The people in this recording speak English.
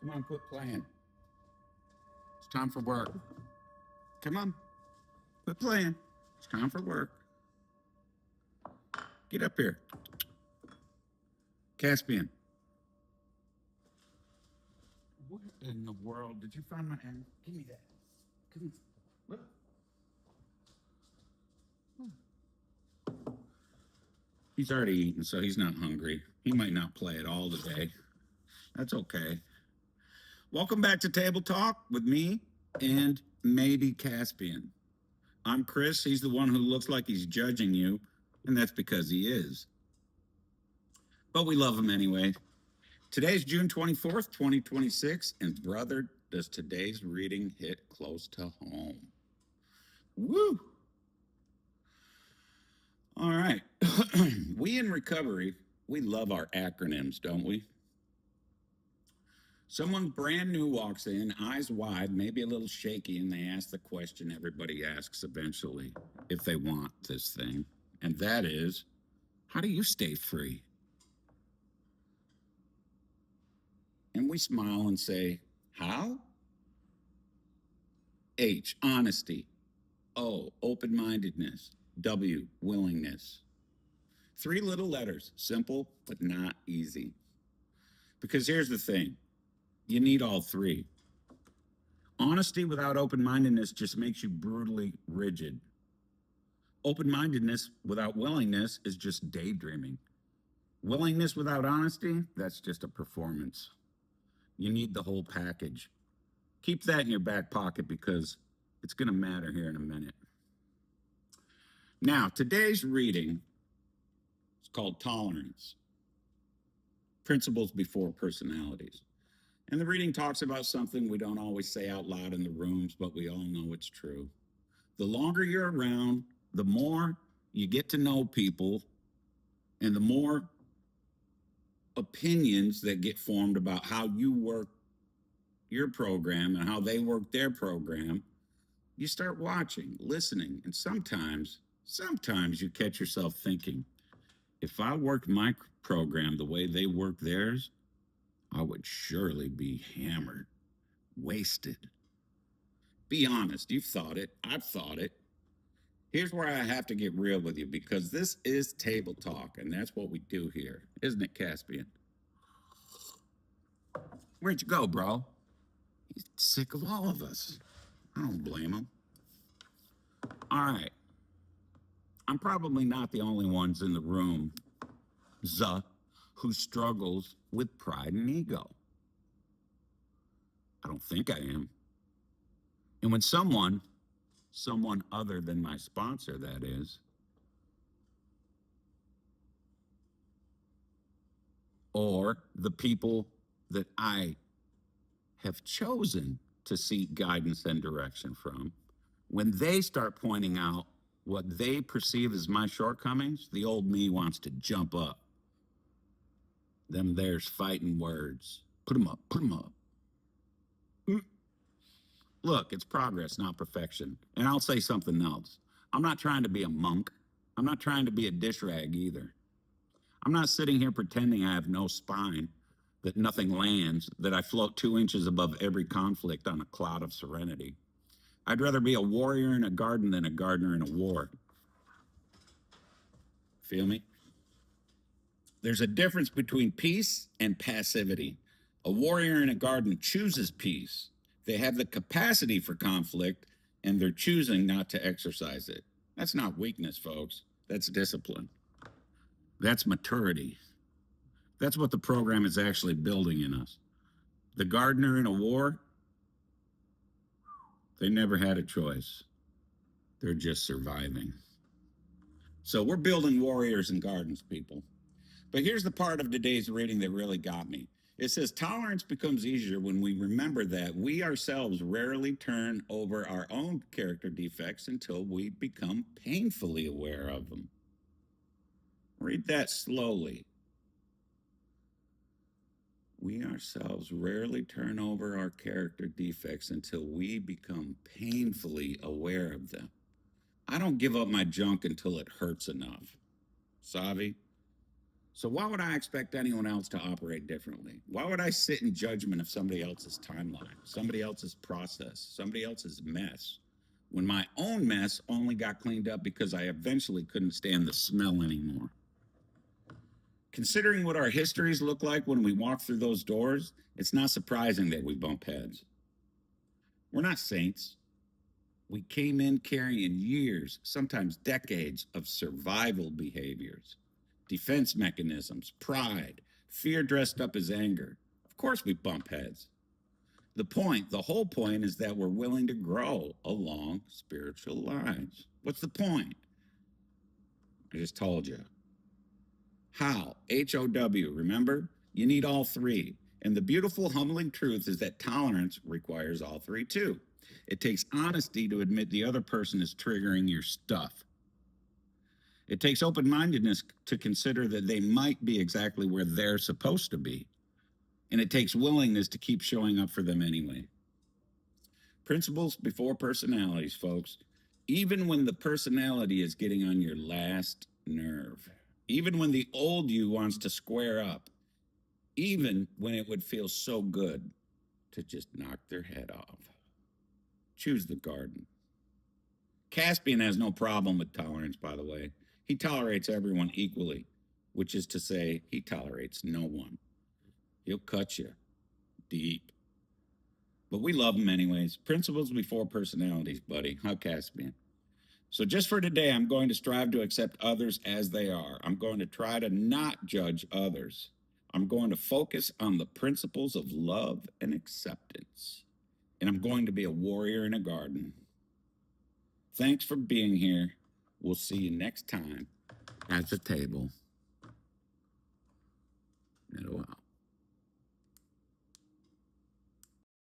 Come on, quit playing. It's time for work. Come on, quit playing. It's time for work. Get up here. Caspian. What in the world? Did you find my hand? Give me that. Give me. Look. He's already eaten, so he's not hungry. He might not play at all today. That's okay. Welcome back to Table Talk with me and maybe Caspian. I'm Chris. He's the one who looks like he's judging you, and that's because he is. But we love him anyway. Today's June 24th, 2026, and brother, does today's reading hit close to home. Woo! All right. We in recovery, we love our acronyms, don't we? Someone brand new walks in, eyes wide, maybe a little shaky, and they ask the question everybody asks eventually if they want this thing. And that is, how do you stay free? And we smile and say, how? H, honesty. O, open-mindedness. W, willingness. 3 little letters, simple but not easy. Because here's the thing, you need all 3. Honesty without open-mindedness just makes you brutally rigid. Open-mindedness without willingness is just daydreaming. Willingness without honesty, that's just a performance. You need the whole package. Keep that in your back pocket because it's going to matter here in a minute. Now, today's reading is called Tolerance, Principles Before Personalities. And the reading talks about something we don't always say out loud in the rooms, but we all know it's true. The longer you're around, the more you get to know people, and the more opinions that get formed about how you work your program and how they work their program, you start watching, listening, and sometimes you catch yourself thinking, if I worked my program the way they work theirs, I would surely be hammered, wasted. Be honest, you've thought it, I've thought it. Here's where I have to get real with you because this is table talk, and that's what we do here, isn't it, Caspian? Where'd you go, bro? He's sick of all of us. I don't blame him. All right. I'm probably not the only ones in the room, who struggles with pride and ego. I don't think I am. And when someone other than my sponsor, that is, or the people that I have chosen to seek guidance and direction from, when they start pointing out what they perceive as my shortcomings, the old me wants to jump up. There's fighting words. Put them up, put them up. Look, it's progress, not perfection. And I'll say something else. I'm not trying to be a monk. I'm not trying to be a dish rag either. I'm not sitting here pretending I have no spine, that nothing lands, that I float 2 inches above every conflict on a cloud of serenity. I'd rather be a warrior in a garden than a gardener in a war. Feel me? There's a difference between peace and passivity. A warrior in a garden chooses peace. They have the capacity for conflict, and they're choosing not to exercise it. That's not weakness, folks. That's discipline. That's maturity. That's what the program is actually building in us. The gardener in a war, they never had a choice. They're just surviving. So we're building warriors and gardens, people. But here's the part of today's reading that really got me. It says, tolerance becomes easier when we remember that we ourselves rarely turn over our own character defects until we become painfully aware of them. Read that slowly. We ourselves rarely turn over our character defects until we become painfully aware of them. I don't give up my junk until it hurts enough. Savi? So why would I expect anyone else to operate differently? Why would I sit in judgment of somebody else's timeline, somebody else's process, somebody else's mess, when my own mess only got cleaned up because I eventually couldn't stand the smell anymore? Considering what our histories look like when we walk through those doors, it's not surprising that we bump heads. We're not saints. We came in carrying years, sometimes decades, of survival behaviors, defense mechanisms, pride, fear dressed up as anger. Of course, we bump heads. The whole point is that we're willing to grow along spiritual lines. What's the point? I just told you. How? HOW, remember? You need all three. And the beautiful, humbling truth is that tolerance requires all three too. It takes honesty to admit the other person is triggering your stuff. It takes open mindedness to consider that they might be exactly where they're supposed to be. And it takes willingness to keep showing up for them anyway. Principles before personalities, folks. Even when the personality is getting on your last nerve, even when the old you wants to square up, even when it would feel so good to just knock their head off. Choose the garden. Caspian has no problem with tolerance, by the way. He tolerates everyone equally, which is to say, he tolerates no one. He'll cut you deep. But we love him anyways. Principles before personalities, buddy. How Caspian? So just for today, I'm going to strive to accept others as they are. I'm going to try to not judge others. I'm going to focus on the principles of love and acceptance. And I'm going to be a warrior in a garden. Thanks for being here. We'll see you next time at the table.